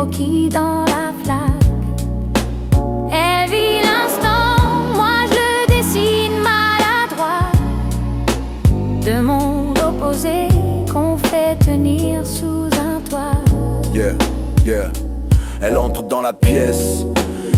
croquis dans la flaque. Elle vit l'instant, moi je le dessine maladroit. Deux mondes opposés qu'on fait tenir sous un toit. Yeah, yeah. Elle entre dans la pièce,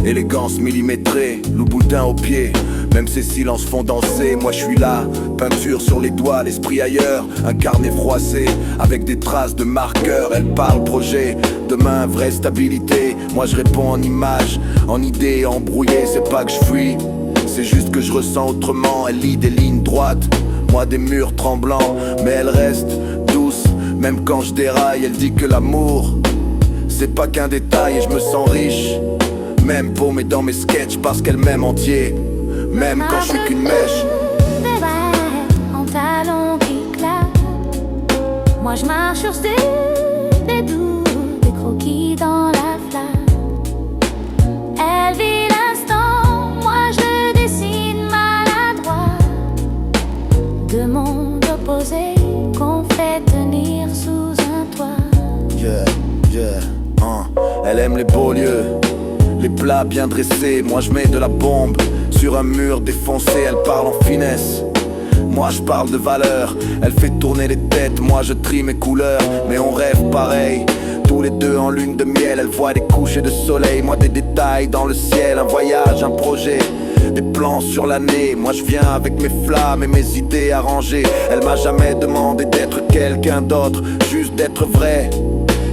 élégance millimétrée, Louboutin au pied. Même ses silences font danser, moi je suis là. Peinture sur les doigts, l'esprit ailleurs. Un carnet froissé, avec des traces de marqueurs. Elle parle projet, demain vraie stabilité. Moi je réponds en images, en idées embrouillées. C'est pas que je fuis, c'est juste que je ressens autrement. Elle lit des lignes droites, moi des murs tremblants. Mais elle reste douce, même quand je déraille. Elle dit que l'amour, c'est pas qu'un détail et je me sens riche. Même paumé dans mes sketchs parce qu'elle m'aime entier. Même quand je suis qu'une mèche. Des rêves en talons qui claquent. Moi je marche sur des doutes, des croquis dans la flaque. Elle vit l'instant, moi je le dessine maladroit. Deux mondes opposés qu'on fait tenir sous un toit. Yeah, yeah, Elle aime les beaux lieux, les plats bien dressés. Moi je mets de la bombe sur un mur défoncé. Elle parle en finesse, moi je parle de valeur. Elle fait tourner les têtes, moi je trie mes couleurs. Mais on rêve pareil, tous les deux en lune de miel. Elle voit des couchers de soleil, moi des détails dans le ciel. Un voyage, un projet, des plans sur l'année. Moi je viens avec mes flammes et mes idées arrangées. Elle m'a jamais demandé d'être quelqu'un d'autre, juste d'être vrai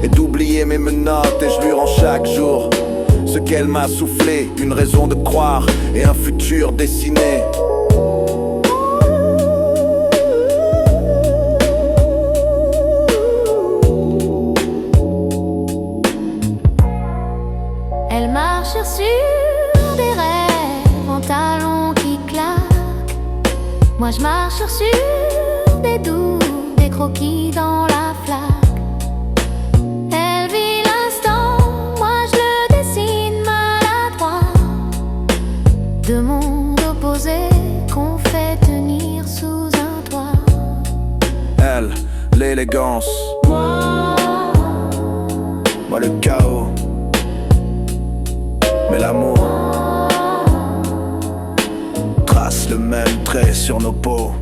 et d'oublier mes menottes. Et je lui rends chaque jour ce qu'elle m'a soufflé, une raison de croire et un futur dessiné. Elle marche sur des rêves en talons qui claquent. Moi je marche sur des doutes, des croquis dans la flaque. Elle vit l'instant, moi je le dessine maladroit. Deux mondes opposés qu'on fait tenir sous un toit. Elle, l'élégance, moi le chaos. Mais l'amour trace le même trait sur nos peaux.